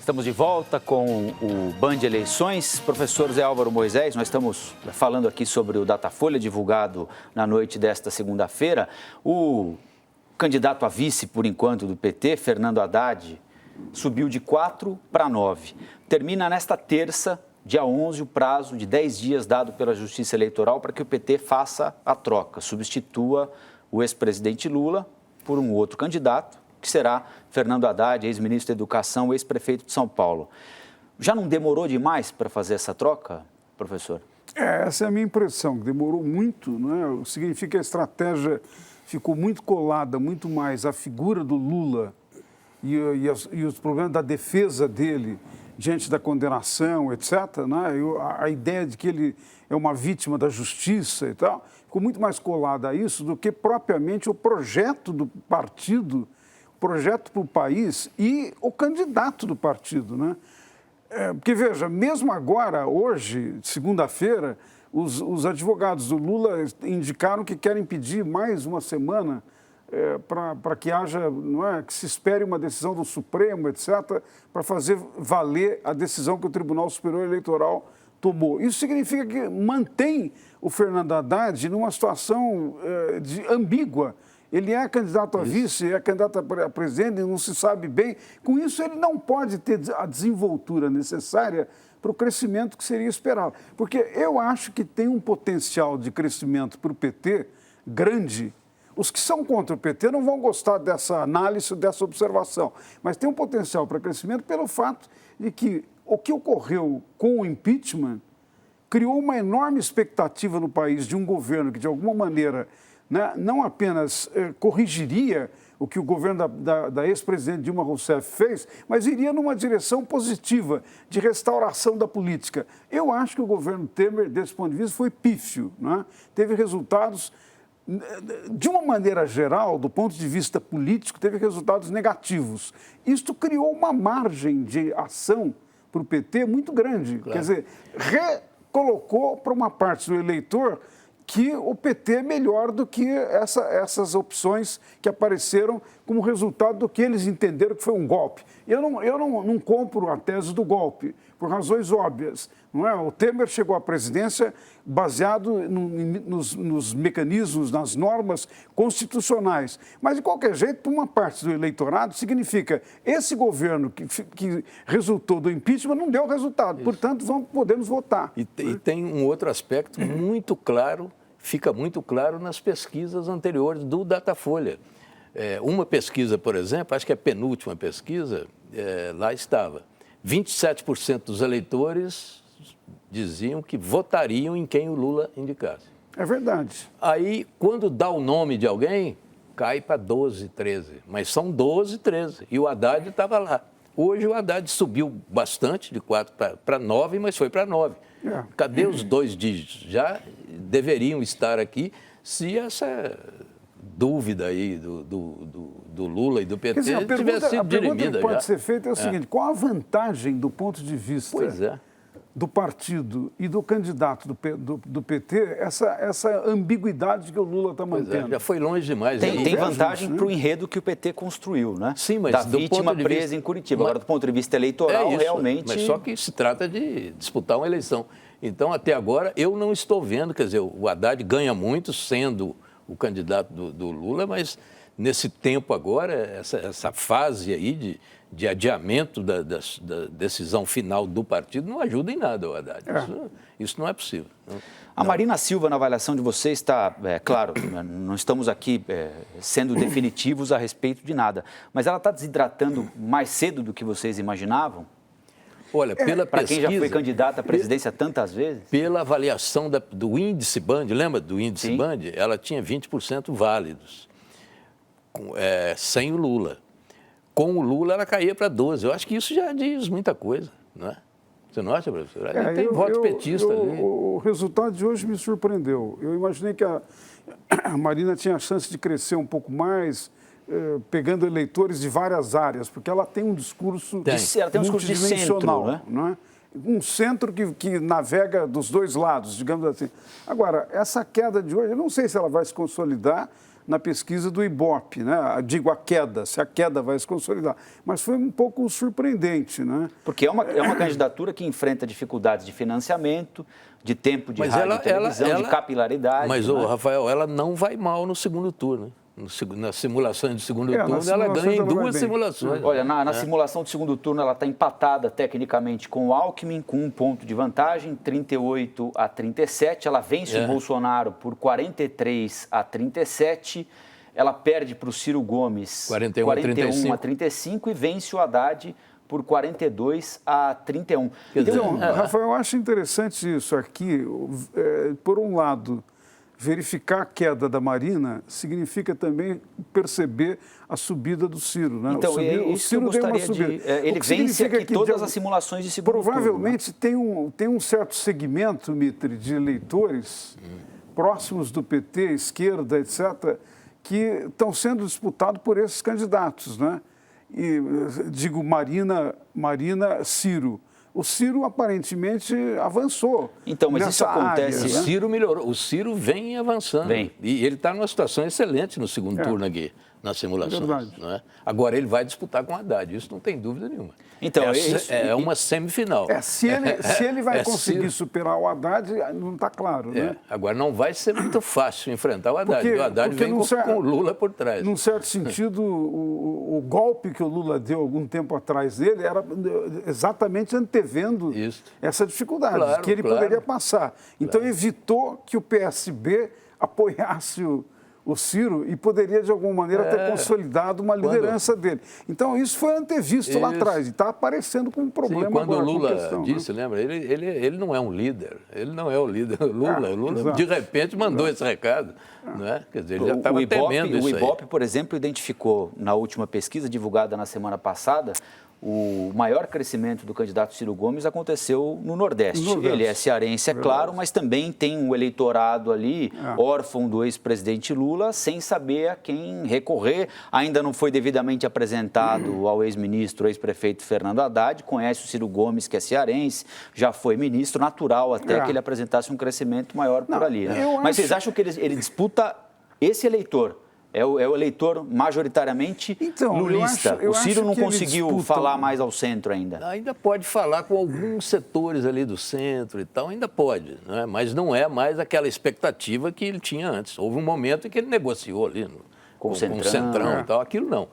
Estamos de volta com o Band Eleições. Professor Zé Álvaro Moisés, nós estamos falando aqui sobre o Datafolha divulgado na noite desta segunda-feira. O candidato a vice, por enquanto, do PT, Fernando Haddad, subiu de 4 para 9. Termina nesta terça, dia 11, o prazo de 10 dias dado pela Justiça Eleitoral para que o PT faça a troca, substitua o ex-presidente Lula por um outro candidato, que será Fernando Haddad, ex-ministro da Educação, ex-prefeito de São Paulo. Já não demorou demais para fazer essa troca, professor? Essa é a minha impressão, que demorou muito, né? Significa que a estratégia ficou muito colada, muito mais à figura do Lula e os problemas da defesa dele diante da condenação, etc., né? A ideia de que ele é uma vítima da justiça e tal, ficou muito mais colada a isso do que propriamente o projeto do partido, projeto para o país e o candidato do partido, né? Porque, veja, mesmo agora, hoje, segunda-feira, os advogados do Lula indicaram que querem pedir mais uma semana para que haja, não é, que se espere uma decisão do Supremo, etc., para fazer valer a decisão que o Tribunal Superior Eleitoral tomou. Isso significa que mantém o Fernando Haddad numa situação ambígua. Ele é candidato a vice, é candidato a presidente, não se sabe bem. Com isso, ele não pode ter a desenvoltura necessária para o crescimento que seria esperado. Porque eu acho que tem um potencial de crescimento para o PT grande. Os que são contra o PT não vão gostar dessa análise, dessa observação. Mas tem um potencial para crescimento pelo fato de que o que ocorreu com o impeachment criou uma enorme expectativa no país de um governo que, de alguma maneira, né, não apenas corrigiria o que o governo da ex-presidente Dilma Rousseff fez, mas iria numa direção positiva de restauração da política. Eu acho que o governo Temer, desse ponto de vista, foi pífio, né? Teve resultados, de uma maneira geral, do ponto de vista político, teve resultados negativos. Isto criou uma margem de ação para o PT muito grande. Claro. Quer dizer, recolocou para uma parte do eleitor que o PT é melhor do que essas opções que apareceram como resultado do que eles entenderam que foi um golpe. Eu não compro a tese do golpe, por razões óbvias. Não é? O Temer chegou à presidência baseado nos mecanismos, nas normas constitucionais. Mas, de qualquer jeito, para uma parte do eleitorado, significa esse governo que resultou do impeachment não deu resultado. Isso. Portanto, podemos votar. E tem um outro aspecto muito claro, fica muito claro nas pesquisas anteriores do Datafolha. Uma pesquisa, por exemplo, acho que a penúltima pesquisa, lá estava, 27% dos eleitores diziam que votariam em quem o Lula indicasse. É verdade. Aí, quando dá o nome de alguém, cai para 12, 13. Mas são 12, 13. E o Haddad estava lá. Hoje o Haddad subiu bastante, de 4 para 9, mas foi para 9. Cadê os 2 dígitos? Já deveriam estar aqui se essa dúvida aí do Lula e do PT tivesse sido dirimida. A pergunta que pode ser feita é o seguinte: qual a vantagem do ponto de vista do partido e do candidato do PT, essa ambiguidade que o Lula está mantendo? Já foi longe demais. Tem vantagem para o enredo que o PT construiu, né? Sim, mas da vítima presa em Curitiba. Agora, do ponto de vista eleitoral, realmente... Mas só que se trata de disputar uma eleição. Então, até agora, eu não estou vendo, quer dizer, o Haddad ganha muito sendo o candidato do Lula, mas nesse tempo agora, essa fase aí de adiamento da decisão final do partido não ajuda em nada o Haddad. Isso não é possível. A Marina Silva, na avaliação de vocês, está, claro, não estamos aqui sendo definitivos a respeito de nada, mas ela está desidratando mais cedo do que vocês imaginavam? Olha, pela para quem já foi candidata à presidência tantas vezes? Pela avaliação do índice Band, lembra do índice Sim. Band? Ela tinha 20% válidos, sem o Lula. Com o Lula, ela caía para 12%. Eu acho que isso já diz muita coisa, não é? Você não acha, professor? Tem voto petista ali. O resultado de hoje me surpreendeu. Eu imaginei que a Marina tinha a chance de crescer um pouco mais, pegando eleitores de várias áreas, porque ela tem um discurso multidimensional, né? um centro que navega dos dois lados, digamos assim. Agora, essa queda de hoje, eu não sei se ela vai se consolidar na pesquisa do Ibope, né? Digo, se a queda vai se consolidar. Mas foi um pouco surpreendente, né? Porque é uma candidatura que enfrenta dificuldades de financiamento, de tempo de rádio e televisão, de capilaridade. Mas, né? Rafael, ela não vai mal no segundo turno. Na simulação de segundo turno, ela ganha em duas simulações. Olha, na simulação de segundo turno, ela está empatada tecnicamente com o Alckmin, com 1 ponto de vantagem, 38-37. Ela vence o Bolsonaro por 43-37. Ela perde para o Ciro Gomes 41-35 e vence o Haddad por 42-31. Então, Rafael, eu acho interessante isso aqui. Por um lado, verificar a queda da Marina significa também perceber a subida do Ciro, né? Então, o Ciro deu uma subida. Ele vence aqui todas as simulações de segundo provavelmente turno, né? tem um certo segmento, Mitre, de eleitores próximos do PT, esquerda, etc., que estão sendo disputados por esses candidatos, né? E digo Marina, Ciro. O Ciro aparentemente avançou. Então, mas isso acontece. O Ciro melhorou. O Ciro vem avançando. E ele está numa situação excelente no segundo turno aqui, nas simulações. Não é? Agora ele vai disputar com o Haddad, isso não tem dúvida nenhuma. Então, é uma semifinal. Se ele vai conseguir superar o Haddad, não está claro, né? Agora não vai ser muito fácil enfrentar o Haddad. O Haddad vem com o Lula por trás. Num certo sentido, o golpe que o Lula deu algum tempo atrás dele era exatamente antevendo essa dificuldade, que ele poderia passar. Então evitou que o PSB apoiasse o Ciro e poderia, de alguma maneira, ter consolidado uma liderança dele. Então, isso foi antevisto lá atrás e está aparecendo como um problema. Sim, quando agora, o Lula questão, disse, lembra, ele não é um líder, ele não é o líder. O Lula de repente, mandou esse recado. Não é? Quer dizer, ele já estava temendo isso aí. O Ibope, por exemplo, identificou, na última pesquisa divulgada na semana passada, o maior crescimento do candidato Ciro Gomes aconteceu no Nordeste. Ele é cearense, é claro, mas também tem um eleitorado ali, órfão do ex-presidente Lula, sem saber a quem recorrer. Ainda não foi devidamente apresentado ao ex-ministro, ex-prefeito Fernando Haddad, conhece o Ciro Gomes, que é cearense, já foi ministro, natural até que ele apresentasse um crescimento maior por ali. Né? Mas vocês acham que ele disputa esse eleitor? É o eleitor majoritariamente lulista. O Ciro não conseguiu falar mais ao centro ainda. Ainda pode falar com alguns setores ali do centro e tal, ainda pode, né? Mas não é mais aquela expectativa que ele tinha antes. Houve um momento em que ele negociou ali com o Centrão e tal, aquilo não.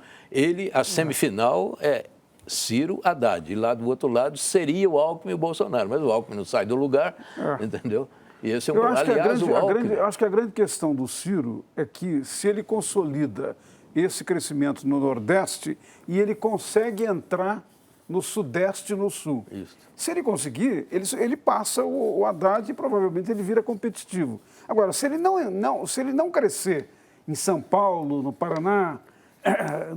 A semifinal é Ciro, Haddad, e lá do outro lado seria o Alckmin e o Bolsonaro, mas o Alckmin não sai do lugar, entendeu? E esse é um eu acho que a grande questão do Ciro é que se ele consolida esse crescimento no Nordeste e ele consegue entrar no Sudeste e no Sul. Se ele conseguir, ele passa o Haddad e provavelmente ele vira competitivo. Agora, se ele não crescer em São Paulo, no Paraná,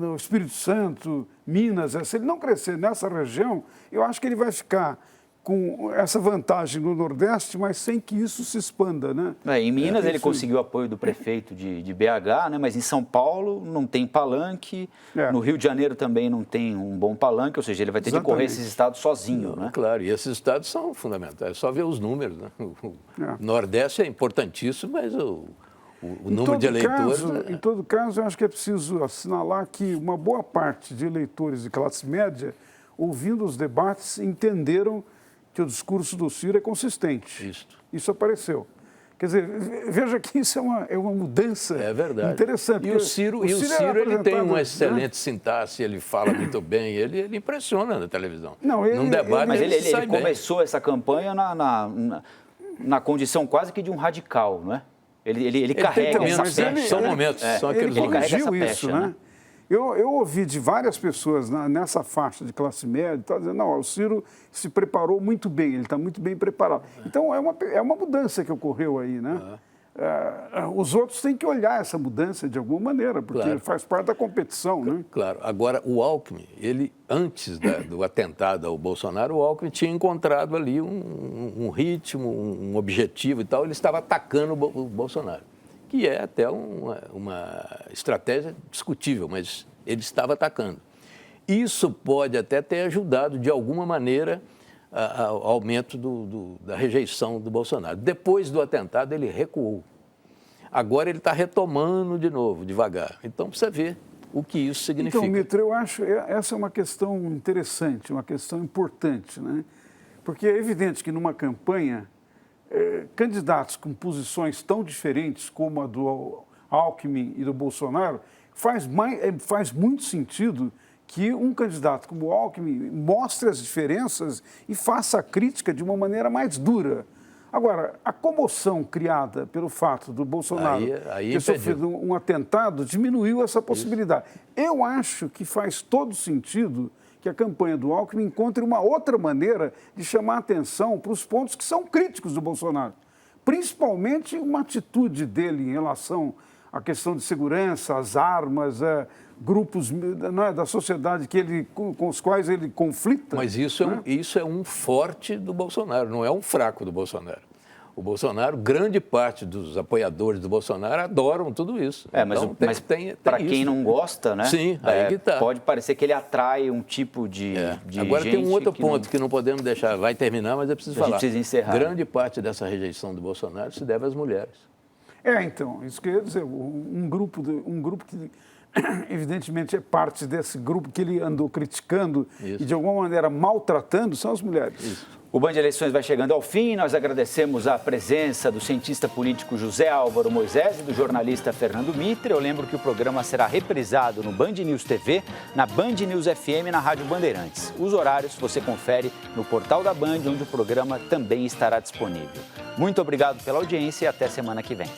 no Espírito Santo, Minas, se ele não crescer nessa região, eu acho que ele vai ficar com essa vantagem no Nordeste, mas sem que isso se expanda, né? Em Minas ele conseguiu apoio do prefeito de BH, né? Mas em São Paulo não tem palanque, no Rio de Janeiro também não tem um bom palanque, ou seja, ele vai ter que correr esses estados sozinho, né? Claro, e esses estados são fundamentais, é só ver os números, né? O Nordeste é importantíssimo, mas o número de eleitores... Em todo caso, eu acho que é preciso assinalar que uma boa parte de eleitores de classe média, ouvindo os debates, entenderam que o discurso do Ciro é consistente. Isso apareceu. Quer dizer, veja que isso é uma mudança interessante. E o Ciro ele tem uma excelente sintaxe, ele fala muito bem, ele impressiona na televisão. Num debate, mas ele começou essa campanha na condição quase que de um radical, não é? Ele carrega essa pecha. São momentos, são aqueles momentos. Ele corrigiu isso, né? Eu ouvi de várias pessoas nessa faixa de classe média, dizendo, não, o Ciro se preparou muito bem, ele está muito bem preparado. Então, é uma mudança que ocorreu aí, né? Os outros têm que olhar essa mudança de alguma maneira, porque faz parte da competição, né? Claro. Agora, o Alckmin, antes do atentado ao Bolsonaro, o Alckmin tinha encontrado ali um ritmo, um objetivo e tal, ele estava atacando o Bolsonaro, que é até uma estratégia discutível, mas ele estava atacando. Isso pode até ter ajudado, de alguma maneira, ao aumento da rejeição do Bolsonaro. Depois do atentado, ele recuou. Agora ele está retomando de novo, devagar. Então, precisa ver o que isso significa. Então, Mitra, eu acho essa é uma questão interessante, uma questão importante, né? Porque é evidente que numa campanha, candidatos com posições tão diferentes como a do Alckmin e do Bolsonaro, faz muito sentido que um candidato como o Alckmin mostre as diferenças e faça a crítica de uma maneira mais dura. Agora, a comoção criada pelo fato do Bolsonaro ter sofrido um atentado diminuiu essa possibilidade. Isso. Eu acho que faz todo sentido que a campanha do Alckmin encontre uma outra maneira de chamar a atenção para os pontos que são críticos do Bolsonaro. Principalmente uma atitude dele em relação à questão de segurança, as armas, grupos da sociedade com os quais ele conflita. Mas isso é um forte do Bolsonaro, não é um fraco do Bolsonaro. O Bolsonaro, grande parte dos apoiadores do Bolsonaro adoram tudo isso. Mas para quem não gosta, né? Sim, aí que tá. Pode parecer que ele atrai um tipo de Agora gente tem um outro ponto que não podemos deixar, vai terminar, mas eu preciso falar. A gente precisa encerrar. Grande parte dessa rejeição do Bolsonaro se deve às mulheres. Então, isso que eu ia dizer, um grupo que evidentemente é parte desse grupo que ele andou criticando e de alguma maneira maltratando são as mulheres. Isso. O Band de Eleições vai chegando ao fim. Nós agradecemos a presença do cientista político José Álvaro Moisés e do jornalista Fernando Mitre. Eu lembro que o programa será reprisado no Band News TV, na Band News FM e na Rádio Bandeirantes. Os horários você confere no portal da Band, onde o programa também estará disponível. Muito obrigado pela audiência e até semana que vem.